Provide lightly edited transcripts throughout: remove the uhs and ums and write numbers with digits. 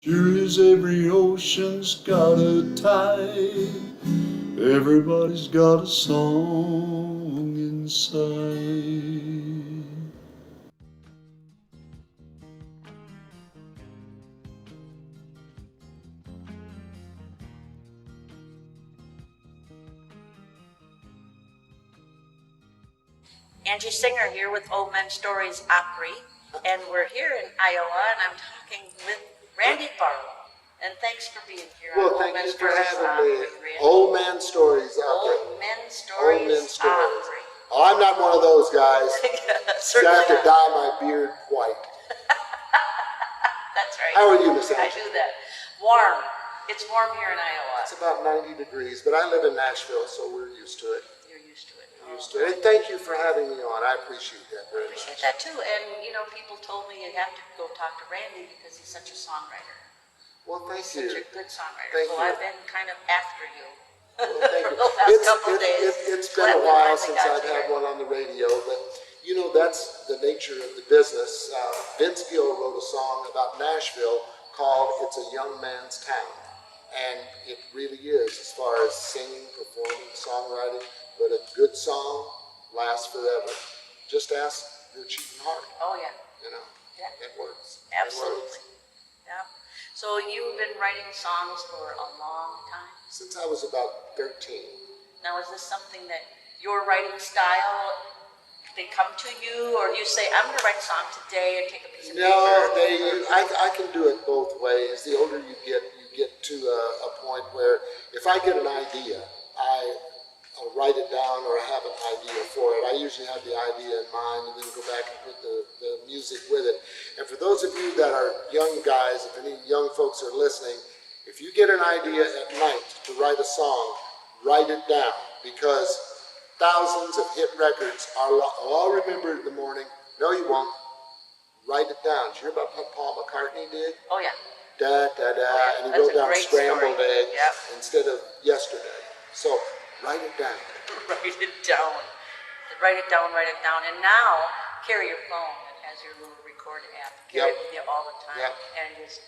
Sure as every ocean's got a tide, everybody's got a song inside. Angie Singer here with Old Men Stories Opry, and we're here in Iowa, and I'm talking with Randy Barlow. And thanks for being here. Well, thank you for having me. Old Man Stories Opry. Old Men Stories. Old Men Stories. Opry. Oh, I'm not one of those guys. Certainly I have to not. dye my beard white. That's right. How are you, Miss I Angie? do that. Warm. It's warm here in Iowa. It's about 90 degrees, but I live in Nashville, so we're used to it. You're used to it. Used to it. And thank you for having me on. I appreciate that very much. Appreciate that too. And you know, people told me you have to go talk to Randy because he's such a songwriter. Well, thank Such you. a good songwriter. Thank so you. I've been kind of after you. Well, thank for you. the last couple of days. It's been a Glad we while finally since got I've you had here. one on the radio, but you know, that's the nature of the business. Vince Gill wrote a song about Nashville called It's a Young Man's Town. And it really is, as far as singing, performing, songwriting, but a good song lasts forever. Just ask your cheating heart, Oh yeah. you know, Yeah. it works. It Absolutely. works. Yeah. So you've been writing songs for a long time. Since I was about 13. Now, is this something that your writing style, they come to you, or do you say, I'm going to write a song today and take a piece of No, paper? I can do it both ways. The older you get to a point where if I get an idea, I'll write it down or I have an idea for it. I usually have the idea in mind and then go back and put the music with it. And for those of you that are young guys, if any young folks are listening, if you get an idea at night to write a song, write it down, because thousands of hit records are, I'll remember it in the morning. No, you won't. Write it down. Did you hear about what Paul McCartney did? Oh, yeah. Da, da, da, and he That's wrote a down great scrambled story. eggs Yep. instead of yesterday. So write it down. Write it down. Write it down, write it down. And now, carry your phone that has your little record app. Carry it with you all the time. Yep. And just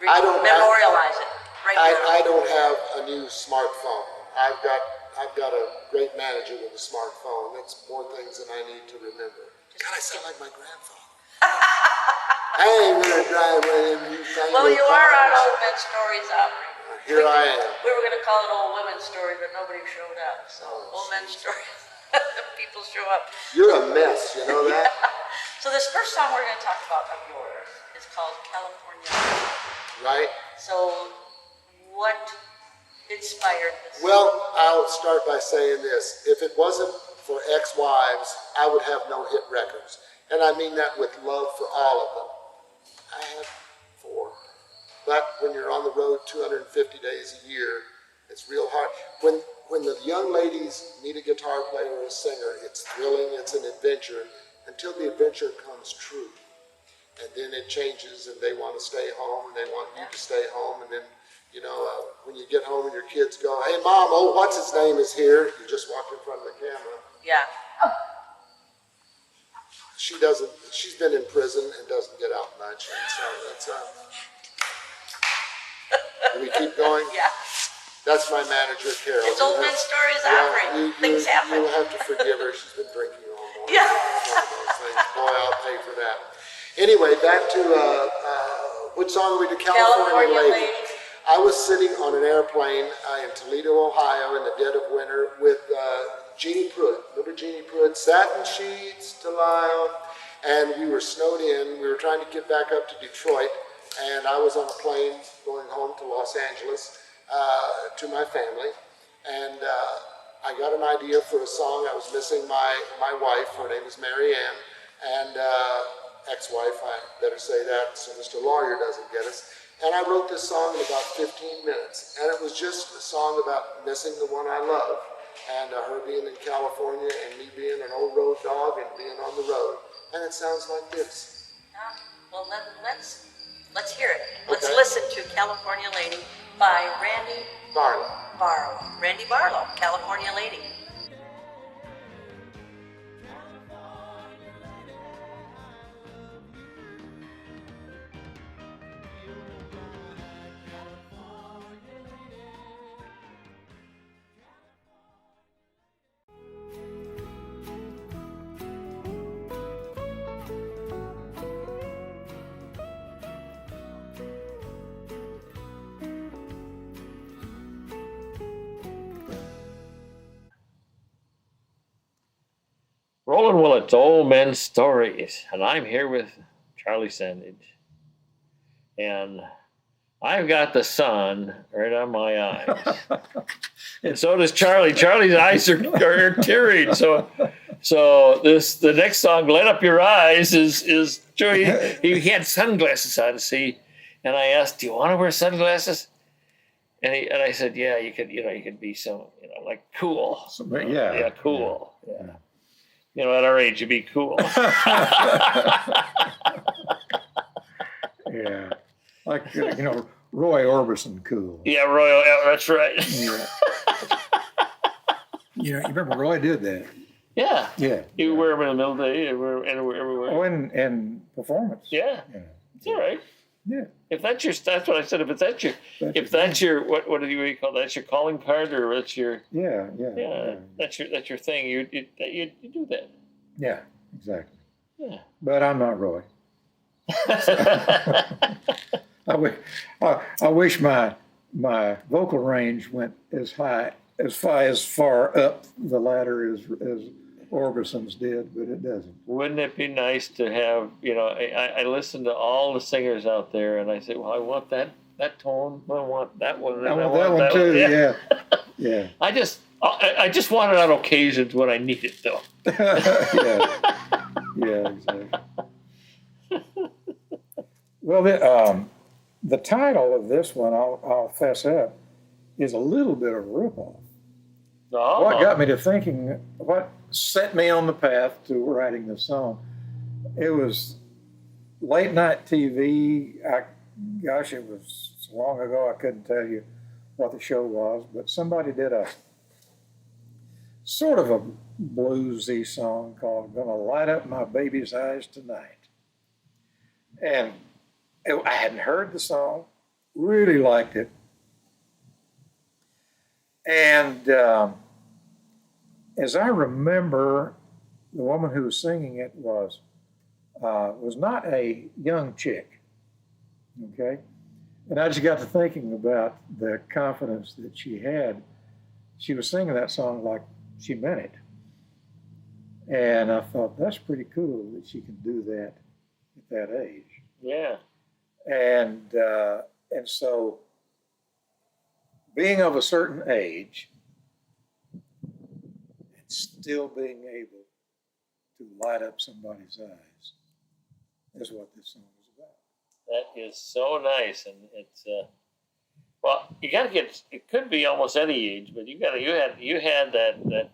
memorialize it. Right down. I don't have a new smartphone. I've got a great manager with a smartphone. That's more things than I need to remember. God, I sound like my grandfather. I ain't gonna drive one of them newfangled Well, you are on cars. Old Men Stories Opry. Here I am. We were going to call it Old Women's Stories, but nobody showed up. So Oh, Old Men's Stories, people show up. You're a mess, you know that? So this first song we're going to talk about of yours is called California. Right? So what inspired this? Well, I'll start by saying this. If it wasn't for ex-wives, I would have no hit records. And I mean that with love for all of them. I have 4. But when you're on the road 250 days a year, it's real hard. When the young ladies meet a guitar player or a singer, it's thrilling, it's an adventure, until the adventure comes true. And then it changes and they want to stay home and they want you to stay home. And then, you know, when you get home and your kids go, hey mom, oh, what's his name is here. You just walk in front of the camera. Yeah. She's been in prison and doesn't get out much. And so that's, do we keep going? Yeah. That's my manager, Carol. It's Old Men Stories Opry. Things happen. You'll have to forgive her. She's been drinking all morning. Yeah. It's one of those things. Boy, I'll pay for that. Anyway, back to, which song are we to? California Lady. I was sitting on an airplane in Toledo, Ohio in the dead of winter with Jeannie Pruitt. Remember Jeannie Pruitt? Satin sheets to lie on. And we were snowed in. We were trying to get back up to Detroit. And I was on a plane going home to Los Angeles to my family. And I got an idea for a song. I was missing my wife. Her name is Mary Ann. And ex-wife, I better say that so Mr. Lawyer doesn't get us. And I wrote this song in about 15 minutes. And it was just a song about missing the one I love. And her being in California and me being an old road dog and being on the road. And it sounds like this. Well, let's hear it. Let's Okay. listen to California Lady by Randy Barlow. Randy Barlow, California Lady. Roland, well, it's Old Men Stories, and I'm here with Charlie Sandage. And I've got the sun right on my eyes. And so does Charlie. Charlie's eyes are teary. So the next song, Light Up Your Eyes, is true. He had sunglasses on to see. And I asked, do you want to wear sunglasses? And I said, yeah, you could be like cool. Yeah, cool. Yeah. At our age, you'd be cool. Yeah. Like, Roy Orbison cool. Yeah, Roy, yeah, that's right. Yeah. You remember Roy did that. Yeah. Yeah. You wear them in the middle of the day, everywhere. Oh, and performance. Yeah. It's all right. Yeah. That's what I said. If that's your what do you call that? That's your calling card, or that's your yeah. That's your thing. You do that. Yeah, exactly. Yeah. But I'm not Roy. I wish my vocal range went as far up the ladder as Orbison's did, but it doesn't. Wouldn't it be nice to have, I listen to all the singers out there and I say, well, I want that tone, I want that one. I want that one too, yeah. Yeah. I just want it on occasions when I need it, though. Yeah, exactly. Well, the title of this one, I'll fess up, is a little bit of a ripoff. Oh. What got me to thinking, what set me on the path to writing this song, it was late night TV. It was so long ago I couldn't tell you what the show was, but somebody did a sort of a bluesy song called Gonna Light Up My Baby's Eyes Tonight. And I hadn't heard the song, really liked it. And as I remember, the woman who was singing it was not a young chick, okay? And I just got to thinking about the confidence that she had. She was singing that song like she meant it. And I thought, that's pretty cool that she can do that at that age. Yeah. And so being of a certain age and still being able to light up somebody's eyes is what this song is about. That is so nice, and it's well, you got to get. It could be almost any age, but you had that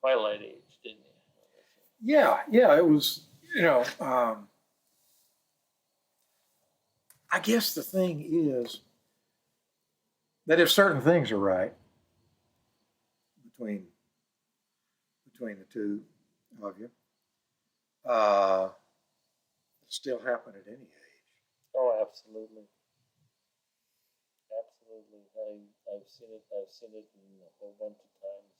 twilight age, didn't you? Yeah, it was. I guess the thing is that if certain things are right between the two of you, it'll still happen at any age. Oh, absolutely. I've seen it in a whole bunch of times.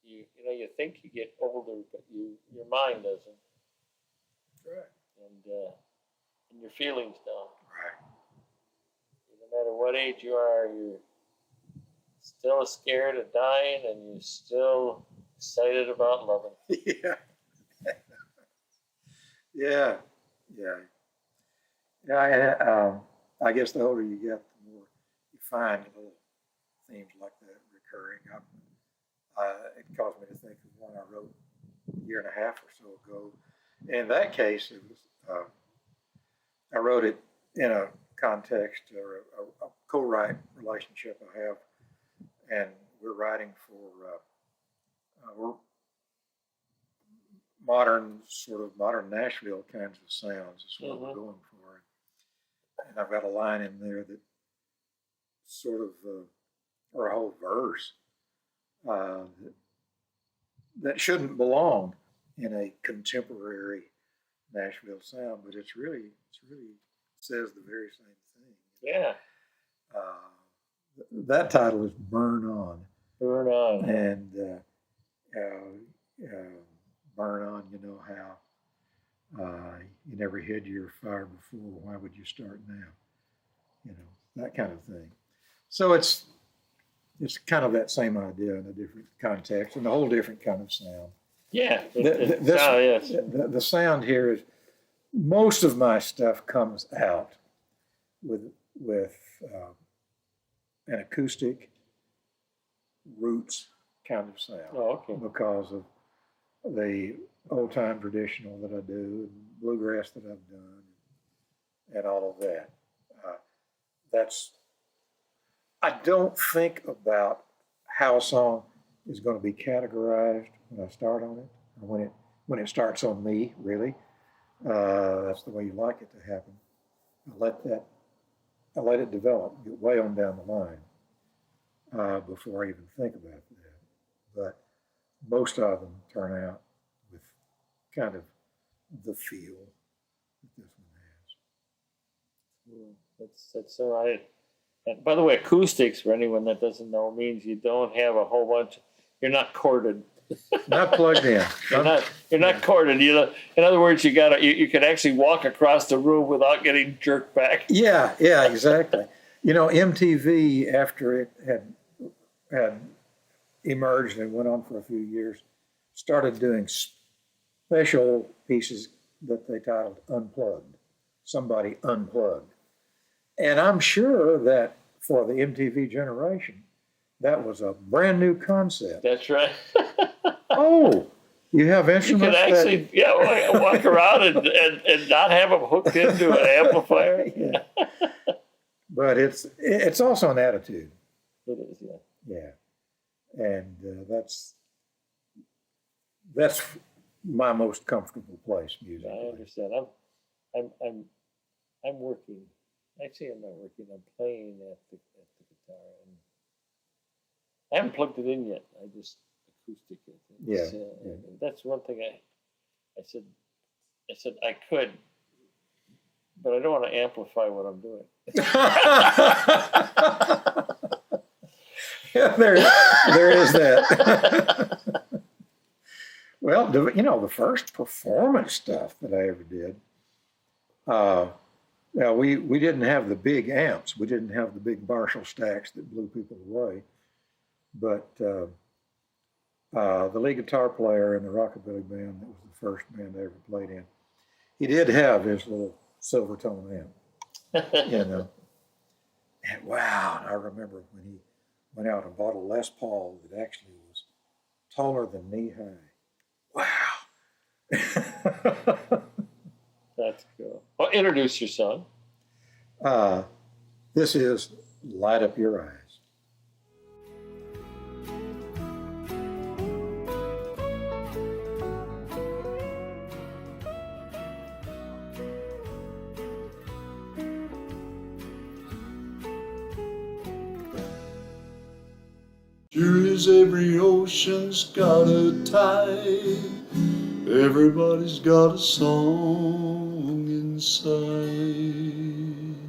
You think you get older, but your mind doesn't. Right. And your feelings don't. Right. No matter what age you are, you're still scared of dying, and you're still excited about loving. Yeah. Yeah. I guess the older you get, the more you find little themes like that recurring. It caused me to think of one I wrote a year and a half or so ago. In that case, it was I wrote it in a context or a co-write relationship I have, and we're writing for we're modern Nashville kinds of sounds is what we're going for. And I've got a line in there that sort of, or a whole verse that shouldn't belong in a contemporary Nashville sound, but it's really says the very same thing. Yeah. That title is Burn On. Burn On. And burn on, you know how you never hid your fire before, why would you start now? That kind of thing. So it's it's kind of that same idea in a different context and a whole different kind of sound. Yeah. Yes. Yes. The sound here is, most of my stuff comes out with an acoustic roots kind of sound. Oh, okay. Because of the old time traditional that I do, and bluegrass that I've done, and all of that. I don't think about how a song is going to be categorized when I start on it, or when it starts on me, really. That's the way you like it to happen. I let it develop, get way on down the line before I even think about that. But most of them turn out with kind of the feel that this one has. That's so right. And by the way, acoustics, for anyone that doesn't know, means you don't have a whole bunch. You're not corded. Not plugged in. You're not corded. In other words, you could actually walk across the room without getting jerked back. Yeah, exactly. MTV, after it had emerged and went on for a few years, started doing special pieces that they titled Unplugged. Somebody unplugged. And I'm sure that for the MTV generation, that was a brand new concept. That's right. Oh, you have You instruments could actually walk around and not have them hooked into an amplifier. Yeah. But it's also an attitude. It is, yeah. Yeah. And that's my most comfortable place musically. I understand. I'm working. Actually, I'm not working. I'm playing at the guitar, and I haven't plugged it in yet. I just acoustic it. Yeah. That's one thing I said I could, but I don't want to amplify what I'm doing. Yeah, there is that. Well, the first performance stuff that I ever did, now we didn't have the big amps. We didn't have the big Marshall stacks that blew people away. But the lead guitar player in the rockabilly band, that was the first band I ever played in, he did have his little Silvertone amp, And wow, I remember when he went out and bought a Les Paul that actually was taller than knee high. Wow. That's cool. Well, introduce your song. This is Light Up Your Eyes. Sure as every ocean's got a tide, everybody's got a song inside.